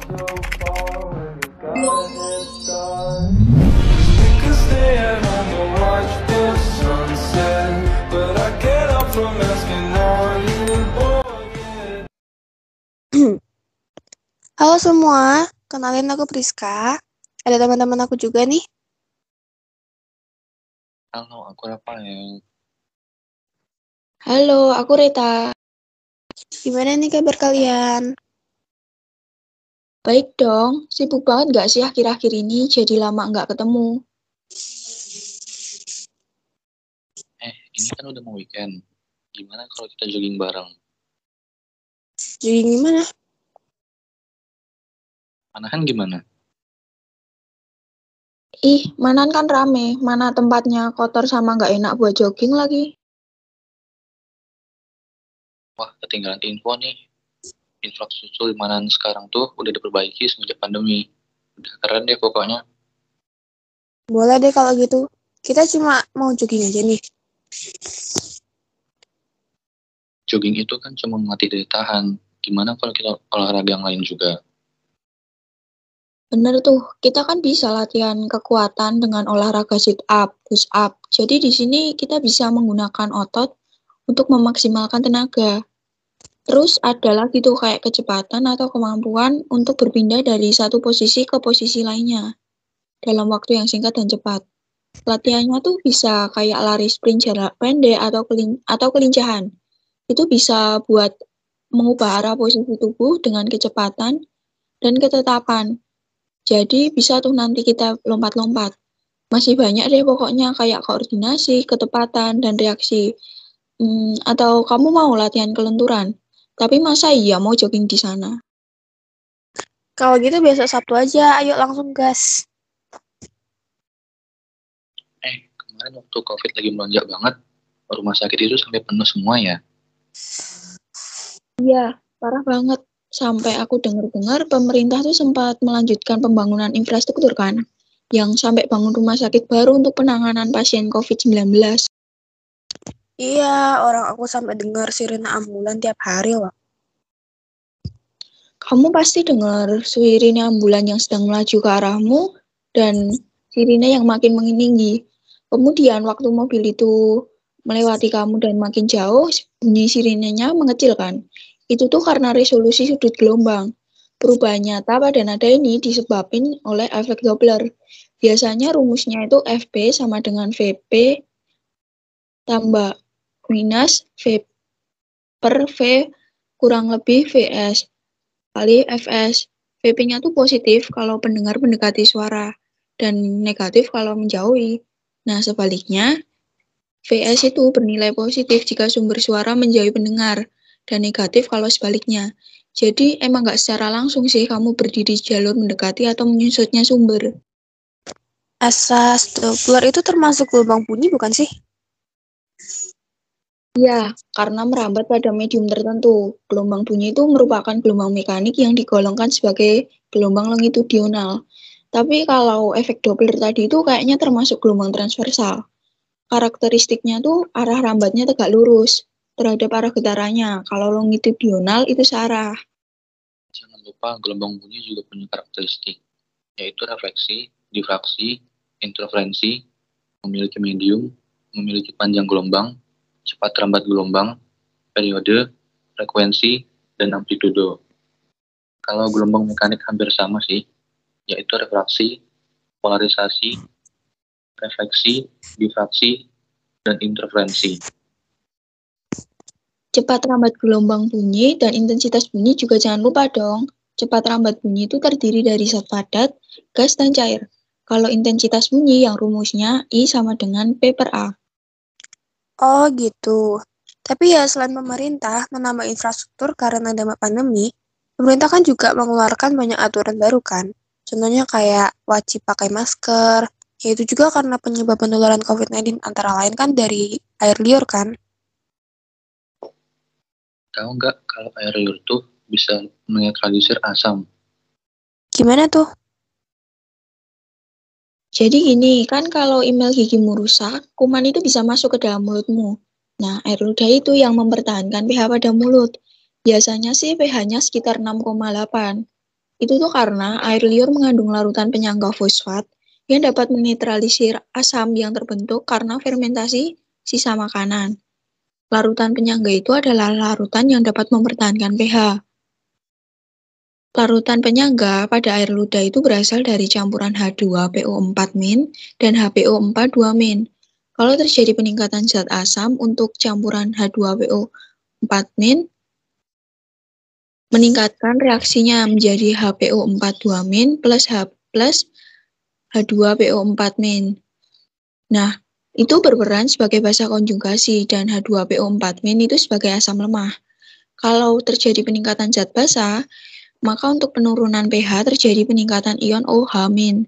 Halo semua, kenalin aku Priska. Ada teman-teman aku juga nih. Halo, aku Rafael. Halo, aku Reta. Gimana nih kabar kalian? Baik dong, sibuk banget nggak sih akhir-akhir ini jadi lama nggak ketemu? Ini kan udah mau weekend. Gimana kalau kita jogging bareng? Jadi gimana? Manahan gimana? Ih, Manan kan rame, mana tempatnya kotor sama nggak enak buat jogging lagi. Wah, ketinggalan info nih. Infrastruktur di Manahan sekarang tuh udah diperbaiki semenjak pandemi. Udah keren deh pokoknya. Boleh deh kalau gitu. Kita cuma mau jogging aja nih. Jogging itu kan cuma melatih daya tahan. Gimana kalau kita olahraga yang lain juga? Bener tuh, kita kan bisa latihan kekuatan dengan olahraga sit up, push up. Jadi di sini kita bisa menggunakan otot untuk memaksimalkan tenaga. Terus ada lagi tuh kayak kecepatan atau kemampuan untuk berpindah dari satu posisi ke posisi lainnya dalam waktu yang singkat dan cepat. Latihannya tuh bisa kayak lari sprint jarak pendek atau kelincahan. Itu bisa buat mengubah arah posisi tubuh dengan kecepatan dan ketetapan. Jadi bisa tuh nanti kita lompat-lompat. Masih banyak deh pokoknya kayak koordinasi, ketepatan, dan reaksi. Atau kamu mau latihan kelenturan? Tapi masa iya mau jogging di sana? Kalau gitu besok Sabtu aja, ayo langsung gas. Kemarin waktu COVID lagi melonjak banget, rumah sakit itu sampai penuh semua ya. Iya, parah banget. Sampai aku dengar-dengar pemerintah tuh sempat melanjutkan pembangunan infrastruktur kan, yang sampai bangun rumah sakit baru untuk penanganan pasien COVID-19. Iya, orang aku sampai dengar sirine ambulan tiap hari loh. Kamu pasti dengar sirine ambulan yang sedang melaju ke arahmu dan sirine yang makin meninggi. Kemudian waktu mobil itu melewati kamu dan makin jauh, bunyi sirinenya mengecil kan. Itu tuh karena resolusi sudut gelombang. Perubahan nyata pada nada ini disebabkan oleh efek Doppler. Biasanya rumusnya itu FB sama dengan VP tambah minus V per V kurang lebih VS kali Fs. VP-nya tuh positif kalau pendengar mendekati suara dan negatif kalau menjauhi. Nah, sebaliknya, Vs itu bernilai positif jika sumber suara menjauhi pendengar dan negatif kalau sebaliknya. Jadi, emang nggak secara langsung sih kamu berdiri di jalur mendekati atau menyusutnya sumber. Asas Doppler itu termasuk gelombang bunyi bukan sih? Ya, karena merambat pada medium tertentu. Gelombang bunyi itu merupakan gelombang mekanik yang digolongkan sebagai gelombang longitudinal. Tapi kalau efek Doppler tadi itu kayaknya termasuk gelombang transversal. Karakteristiknya tuh arah rambatnya tegak lurus terhadap arah getarannya. Kalau longitudinal itu searah. Jangan lupa gelombang bunyi juga punya karakteristik, yaitu refleksi, difraksi, interferensi, memiliki medium, memiliki panjang gelombang, cepat rambat gelombang, periode, frekuensi, dan amplitudo. Kalau gelombang mekanik hampir sama sih, yaitu refraksi, polarisasi, refleksi, difraksi, dan interferensi. Cepat rambat gelombang bunyi dan intensitas bunyi juga jangan lupa dong. Cepat rambat bunyi itu terdiri dari zat padat, gas, dan cair. Kalau intensitas bunyi yang rumusnya I sama dengan P per A. Oh gitu. Tapi ya selain pemerintah menambah infrastruktur karena dampak pandemi, pemerintah kan juga mengeluarkan banyak aturan baru kan. Contohnya kayak wajib pakai masker, yaitu juga karena penyebab penularan COVID-19 antara lain kan dari air liur kan. Tahu nggak kalau air liur tuh bisa menetralisir asam? Gimana tuh? Jadi gini, kan kalau email gigimu rusak, kuman itu bisa masuk ke dalam mulutmu. Nah, air ludah itu yang mempertahankan pH pada mulut. Biasanya sih pH-nya sekitar 6,8. Itu tuh karena air liur mengandung larutan penyangga fosfat yang dapat menetralisir asam yang terbentuk karena fermentasi sisa makanan. Larutan penyangga itu adalah larutan yang dapat mempertahankan pH. Larutan penyangga pada air ludah itu berasal dari campuran H2PO4- dan HPO4-2-. Kalau terjadi peningkatan zat asam untuk campuran H2PO4- meningkatkan reaksinya menjadi HPO4-2- plus H2PO4-. Nah, itu berperan sebagai basa konjugasi dan H2PO4- itu sebagai asam lemah. Kalau terjadi peningkatan zat basa, maka untuk penurunan pH terjadi peningkatan ion OH-.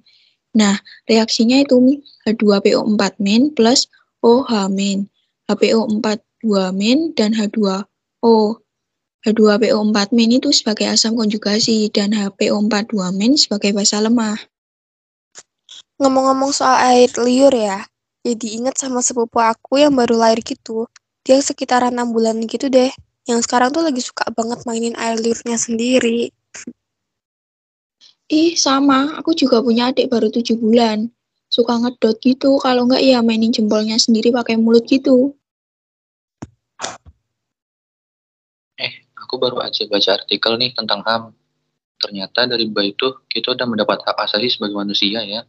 Nah, reaksinya itu H2PO4- plus OH-, HPO4-2- dan H2O. H2PO4- itu sebagai asam konjugasi dan HPO4-2- sebagai basa lemah. Ngomong-ngomong soal air liur ya, jadi inget sama sepupu aku yang baru lahir gitu. Dia sekitaran 6 bulan gitu deh. Yang sekarang tuh lagi suka banget mainin air liurnya sendiri. Sama. Aku juga punya adik baru 7 bulan. Suka ngedot gitu, kalau nggak ya mainin jempolnya sendiri pakai mulut gitu. Aku baru aja baca artikel nih tentang HAM. Ternyata dari bayi itu kita udah mendapat hak asasi sebagai manusia ya.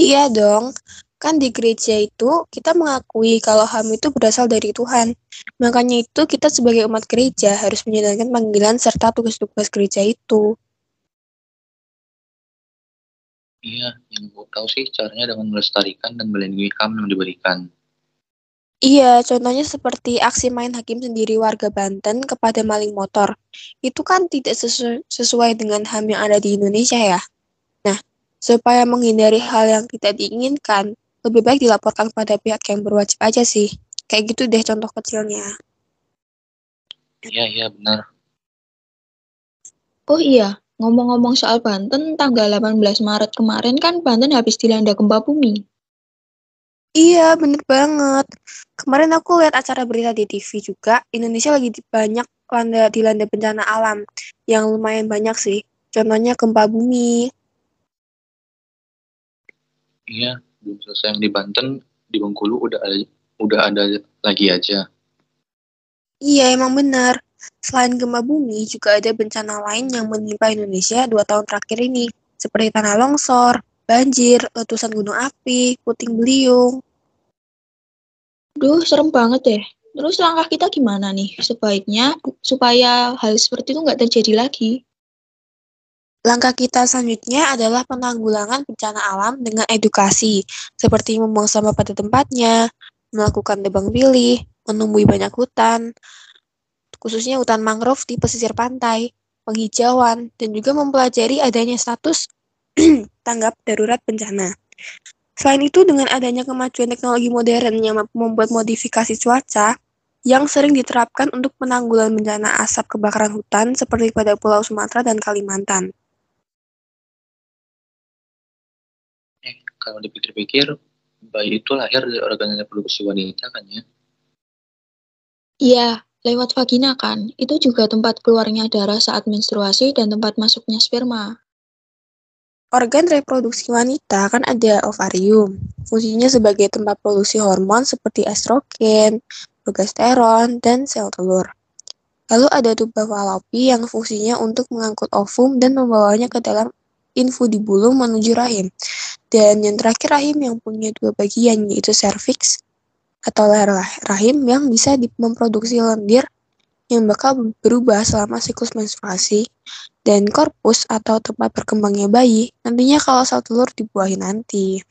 Iya dong, kan di gereja itu kita mengakui kalau HAM itu berasal dari Tuhan. Makanya itu kita sebagai umat gereja harus menjalankan panggilan serta tugas-tugas gereja itu. Iya, yang gue tahu sih caranya dengan melestarikan dan melindungi HAM yang diberikan. Iya, contohnya seperti aksi main hakim sendiri warga Banten kepada maling motor. Itu kan tidak sesuai dengan HAM yang ada di Indonesia ya. Nah, supaya menghindari hal yang tidak diinginkan, lebih baik dilaporkan pada pihak yang berwajib aja sih. Kayak gitu deh contoh kecilnya. Iya, benar. Oh iya, ngomong-ngomong soal Banten, tanggal 18 Maret kemarin kan Banten habis dilanda gempa bumi. Iya, bener banget. Kemarin aku lihat acara berita di TV juga, Indonesia lagi banyak dilanda bencana alam, yang lumayan banyak sih. Contohnya gempa bumi. Iya, belum selesai yang di Banten, di Bengkulu udah ada lagi aja. Iya, emang benar. Selain gempa bumi, juga ada bencana lain yang menimpa Indonesia 2 tahun terakhir ini, seperti tanah longsor, banjir, letusan gunung api, puting beliung. Duh, serem banget deh. Terus langkah kita gimana nih? Sebaiknya supaya hal seperti itu nggak terjadi lagi. Langkah kita selanjutnya adalah penanggulangan bencana alam dengan edukasi, seperti membuang sampah pada tempatnya, melakukan tebang pilih, menumbuhi banyak hutan, khususnya hutan mangrove di pesisir pantai, penghijauan, dan juga mempelajari adanya status tanggap darurat bencana. Selain itu, dengan adanya kemajuan teknologi modern yang mampu membuat modifikasi cuaca yang sering diterapkan untuk penanggulangan bencana asap kebakaran hutan seperti pada Pulau Sumatera dan Kalimantan. Kalau dipikir-pikir, bayi itu lahir dari organ reproduksi wanita kan ya? Iya, lewat vagina kan. Itu juga tempat keluarnya darah saat menstruasi dan tempat masuknya sperma. Organ reproduksi wanita kan ada ovarium, fungsinya sebagai tempat produksi hormon seperti estrogen, progesteron, dan sel telur. Lalu ada tuba falopi yang fungsinya untuk mengangkut ovum dan membawanya ke dalam infundibulum menuju rahim. Dan yang terakhir rahim yang punya 2 bagian, yaitu serviks atau leher rahim yang bisa memproduksi lendir yang bakal berubah selama siklus menstruasi, dan korpus atau tempat berkembangnya bayi nantinya kalau sel telur dibuahi nanti.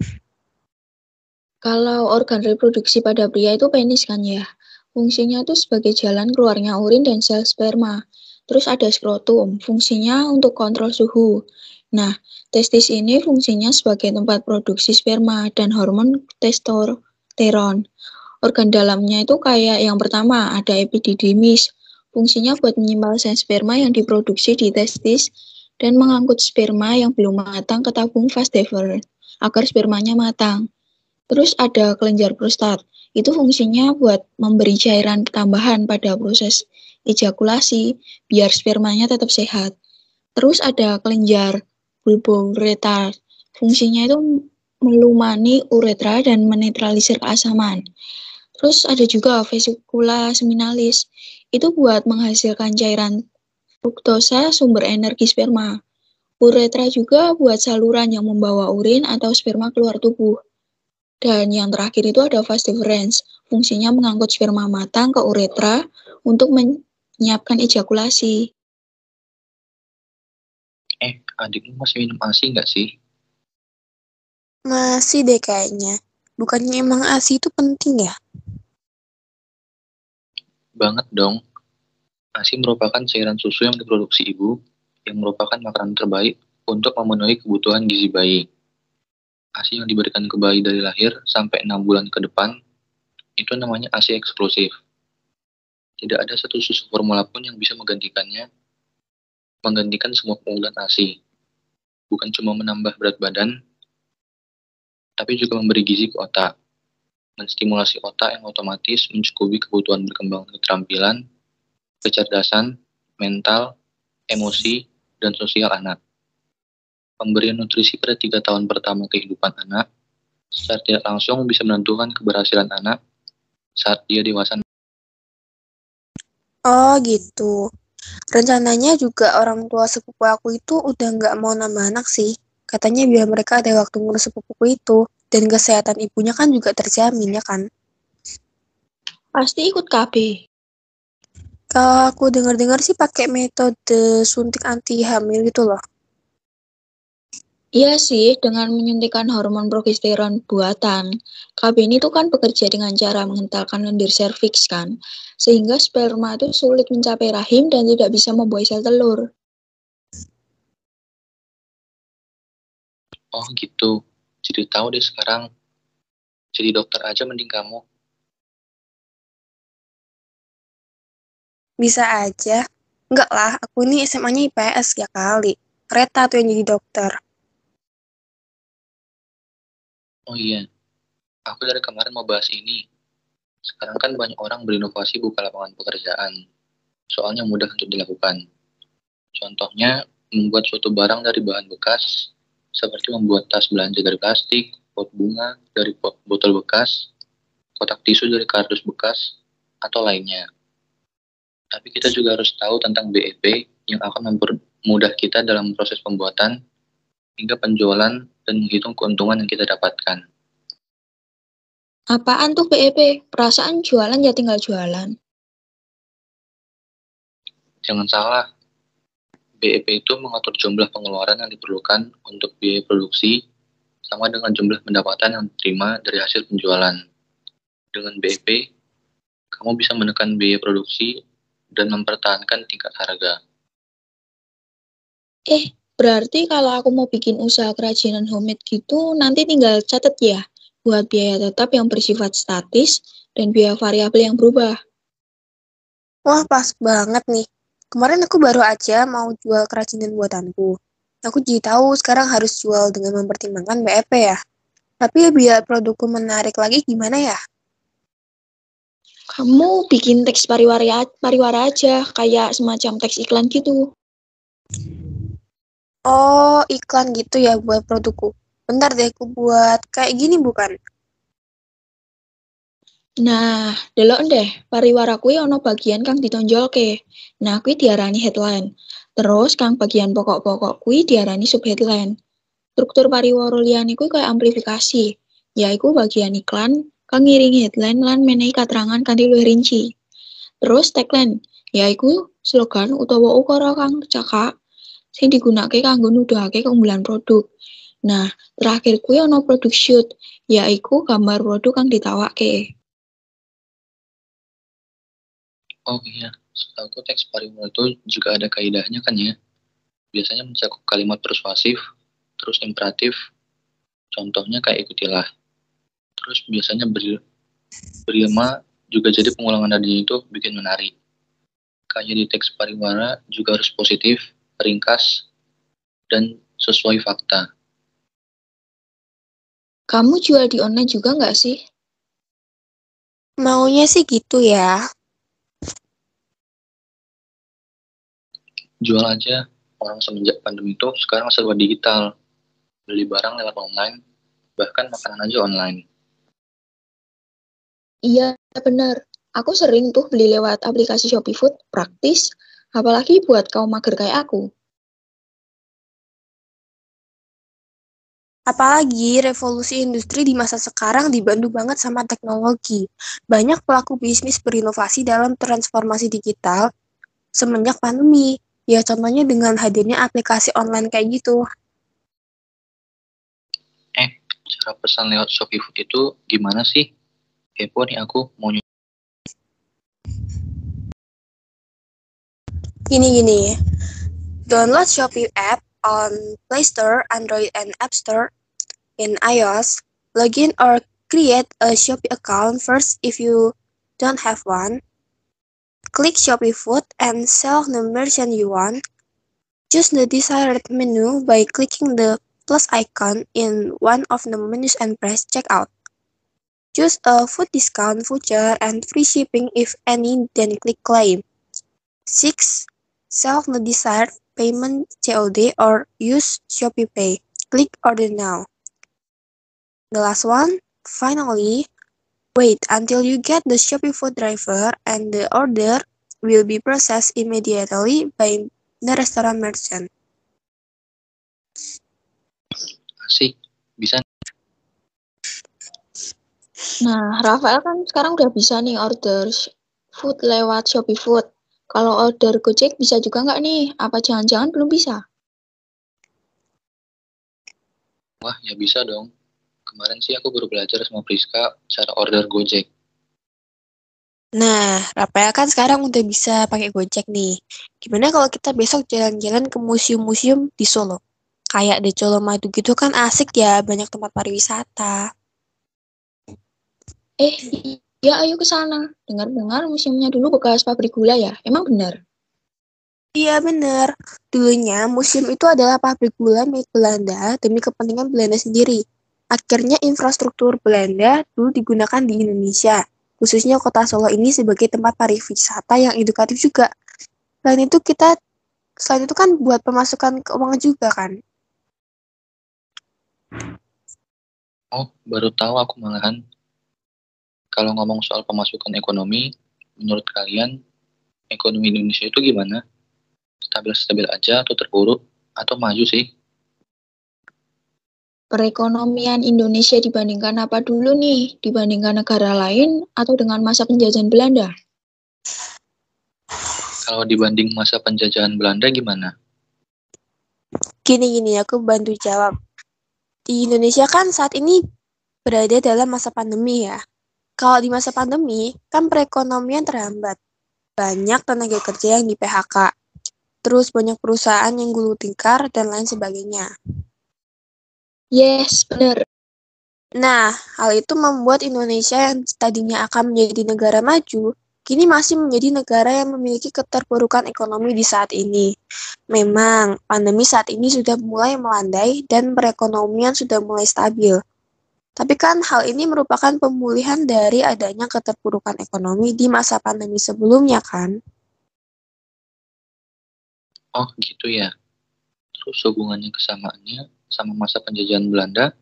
Kalau organ reproduksi pada pria itu penis kan ya. Fungsinya tuh sebagai jalan keluarnya urin dan sel sperma. Terus ada skrotum, fungsinya untuk kontrol suhu. Nah, testis ini fungsinya sebagai tempat produksi sperma dan hormon testosteron. Organ dalamnya itu kayak yang pertama ada epididymis. Fungsinya buat menyimpan sel sperma yang diproduksi di testis dan mengangkut sperma yang belum matang ke tabung vas deferens agar spermanya matang. Terus ada kelenjar prostat. Itu fungsinya buat memberi cairan tambahan pada proses ejakulasi biar spermanya tetap sehat. Terus ada kelenjar bulbouretar. Fungsinya itu melumani uretra dan menetralisir keasaman. Terus ada juga vesicula seminalis. Itu buat menghasilkan cairan fruktosa, sumber energi sperma. Uretra juga buat saluran yang membawa urin atau sperma keluar tubuh. Dan yang terakhir itu ada vas deferens. Fungsinya mengangkut sperma matang ke uretra untuk menyiapkan ejakulasi. Adikmu masih minum ASI nggak sih? Masih deh kayaknya. Bukannya emang ASI itu penting ya? Banget dong. ASI merupakan cairan susu yang diproduksi ibu, yang merupakan makanan terbaik untuk memenuhi kebutuhan gizi bayi. ASI yang diberikan ke bayi dari lahir sampai 6 bulan ke depan, itu namanya ASI eksklusif. Tidak ada satu susu formula pun yang bisa menggantikan semua keunggulan ASI. Bukan cuma menambah berat badan, tapi juga memberi gizi ke otak, menstimulasi otak yang otomatis mencukupi kebutuhan berkembang keterampilan, kecerdasan, mental, emosi, dan sosial anak. Pemberian nutrisi pada 3 tahun pertama kehidupan anak secara tidak langsung bisa menentukan keberhasilan anak saat dia dewasa. Oh gitu. Rencananya juga orang tua sepupu aku itu udah nggak mau nambah anak sih. Katanya biar mereka ada waktu ngurus sepupuku itu. Dan kesehatan ibunya kan juga terjamin ya kan. Pasti ikut KB. Kalau aku dengar-dengar sih pakai metode suntik anti hamil gitu loh. Iya sih, dengan menyuntikkan hormon progesteron buatan. KB ini tuh kan bekerja dengan cara menghentalkan lendir serviks kan, sehingga sperma itu sulit mencapai rahim dan tidak bisa membuat sel telur. Oh gitu, jadi tahu deh sekarang. Jadi dokter aja mending kamu. Bisa aja. Enggak lah, aku ini SMA-nya IPS ya kali. Reta tuh yang jadi dokter. Oh iya, aku dari kemarin mau bahas ini. Sekarang kan banyak orang berinovasi buka lapangan pekerjaan. Soalnya mudah untuk dilakukan. Contohnya, membuat suatu barang dari bahan bekas, seperti membuat tas belanja dari plastik, pot bunga dari botol bekas, kotak tisu dari kardus bekas, atau lainnya. Tapi kita juga harus tahu tentang BEP yang akan mempermudah kita dalam proses pembuatan hingga penjualan dan menghitung keuntungan yang kita dapatkan. Apaan tuh BEP? Perasaan jualan ya tinggal jualan. Jangan salah, BEP itu mengatur jumlah pengeluaran yang diperlukan untuk biaya produksi sama dengan jumlah pendapatan yang diterima dari hasil penjualan. Dengan BEP, kamu bisa menekan biaya produksi dan mempertahankan tingkat harga. Berarti kalau aku mau bikin usaha kerajinan homemade gitu, nanti tinggal catet ya, buat biaya tetap yang bersifat statis dan biaya variabel yang berubah. Wah, pas banget nih. Kemarin aku baru aja mau jual kerajinan buatanku. Aku jadi tahu sekarang harus jual dengan mempertimbangkan BEP ya. Tapi biar produkku menarik lagi gimana ya? Kamu bikin teks pariwara aja, kayak semacam teks iklan gitu. Oh, iklan gitu ya buat produkku. Bentar deh, aku buat kayak gini bukan? Nah, delok deh, pariwara kuwi ono bagian kang ditonjolke. Nah, kuwi diarani headline. Terus kang bagian pokok-pokok kuwi diarani subheadline. Struktur pariwara liyane kuwi kaya amplifikasi, yaiku bagian iklan kang ngiringi headline lan menehi katerangan kanthi luwih rinci. Terus tagline, yaiku slogan utawa ukara kang cakak sing digunakake kanggo nuduhake keunggulan produk. Nah, terakhir kuwi ono product shoot, yaiku gambar produk kang ditawake. Oh iya, setahu teks pariwara itu juga ada kaidahnya kan ya. Biasanya mencakup kalimat persuasif, terus imperatif, contohnya kayak ikutilah. Terus biasanya berilma juga jadi pengulangan nadanya itu bikin menarik. Kayak di teks pariwara juga harus positif, ringkas, dan sesuai fakta. Kamu jual di online juga nggak sih? Maunya sih gitu ya. Jual aja, Orang semenjak pandemi itu sekarang serba digital. Beli barang lewat online, bahkan makanan aja online. Iya, benar. Aku sering tuh beli lewat aplikasi Shopee Food, praktis. Apalagi buat kaum mager kayak aku. Apalagi revolusi industri di masa sekarang dibantu banget sama teknologi. Banyak pelaku bisnis berinovasi dalam transformasi digital semenjak pandemi. Ya contohnya dengan hadirnya aplikasi online kayak gitu. Cara pesan lewat Shopee Food itu gimana sih? Kepo nih aku mau Gini. Download Shopee app on Play Store, Android, and App Store. In iOS, login or create a Shopee account first if you don't have one. Click Shopee Food and select the merchant you want. Choose the desired menu by clicking the plus icon in one of the menus and press checkout. Choose a food discount voucher and free shipping if any, then click claim. 6. Select the desired payment COD or use Shopee Pay. Click order now. The last one, finally, wait until you get the Shopee food driver and the order will be processed immediately by the restaurant merchant. asik. Bisa. Nah, Rafael kan sekarang udah bisa nih order food lewat Shopee Food. Kalau order Gojek bisa juga nggak nih? Apa jangan-jangan belum bisa? Wah, ya bisa dong. Kemarin sih aku baru belajar sama Priska cara order Gojek. Nah, Rafael kan sekarang udah bisa pakai Gojek nih. Gimana kalau kita besok jalan-jalan ke museum-museum di Solo? Kayak di Colomadu gitu kan asik ya, banyak tempat pariwisata. Iya ayo ke sana. Dengar-dengar museumnya dulu bekas pabrik gula ya? Emang benar? Iya bener, dulunya museum itu adalah pabrik gula milik Belanda demi kepentingan Belanda sendiri. Akhirnya infrastruktur Belanda dulu digunakan di Indonesia, khususnya kota Solo ini sebagai tempat pariwisata yang edukatif juga. Selain itu kan buat pemasukan keuangan juga kan. Oh, baru tahu aku malahan. Kalau ngomong soal pemasukan ekonomi, menurut kalian ekonomi Indonesia itu gimana? Stabil-stabil aja atau terpuruk atau maju sih? Perekonomian Indonesia dibandingkan apa dulu nih? Dibandingkan negara lain atau dengan masa penjajahan Belanda? Kalau dibanding masa penjajahan Belanda gimana? Gini, aku bantu jawab. Di Indonesia kan saat ini berada dalam masa pandemi ya. Kalau di masa pandemi, kan perekonomian terhambat. Banyak tenaga kerja yang di PHK. Terus banyak perusahaan yang gulung tikar dan lain sebagainya. Yes, benar. Nah, hal itu membuat Indonesia yang tadinya akan menjadi negara maju, kini masih menjadi negara yang memiliki keterpurukan ekonomi di saat ini. Memang, pandemi saat ini sudah mulai melandai dan perekonomian sudah mulai stabil. Tapi kan hal ini merupakan pemulihan dari adanya keterpurukan ekonomi di masa pandemi sebelumnya kan? Oh, gitu ya. Terus hubungannya kesamaannya sama masa penjajahan Belanda?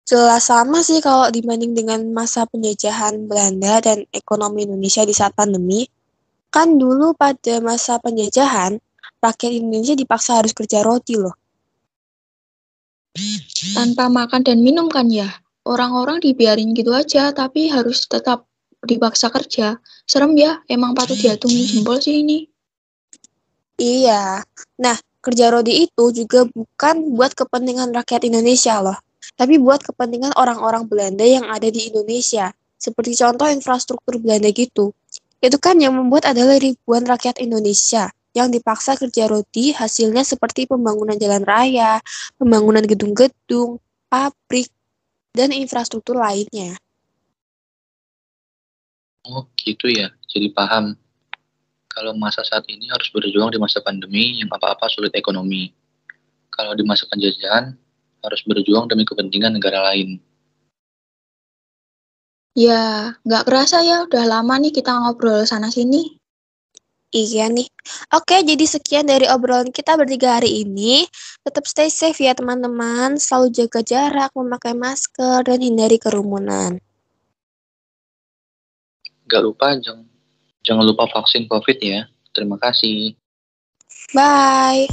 Jelas sama sih kalau dibanding dengan masa penjajahan Belanda dan ekonomi Indonesia di saat pandemi. Kan dulu pada masa penjajahan, rakyat Indonesia dipaksa harus kerja roti loh. Tanpa makan dan minum kan ya? Orang-orang dibiarin gitu aja, tapi harus tetap dipaksa kerja. Serem ya, emang patut diacungi jempol sih ini. Iya. Nah, kerja rodi itu juga bukan buat kepentingan rakyat Indonesia loh, tapi buat kepentingan orang-orang Belanda yang ada di Indonesia. Seperti contoh infrastruktur Belanda gitu. Itu kan yang membuat adalah ribuan rakyat Indonesia yang dipaksa kerja rodi, hasilnya seperti pembangunan jalan raya, pembangunan gedung-gedung, pabrik, dan infrastruktur lainnya. Oh, gitu ya. Jadi paham. Kalau masa saat ini harus berjuang di masa pandemi yang apa-apa sulit ekonomi. Kalau di masa penjajahan harus berjuang demi kepentingan negara lain. Ya, nggak kerasa ya, udah lama nih kita ngobrol sana-sini. Iya nih. Oke, jadi sekian dari obrolan kita bertiga hari ini. Tetap stay safe ya teman-teman. Selalu jaga jarak, memakai masker, dan hindari kerumunan. Gak lupa, jangan lupa vaksin COVID ya. Terima kasih. Bye.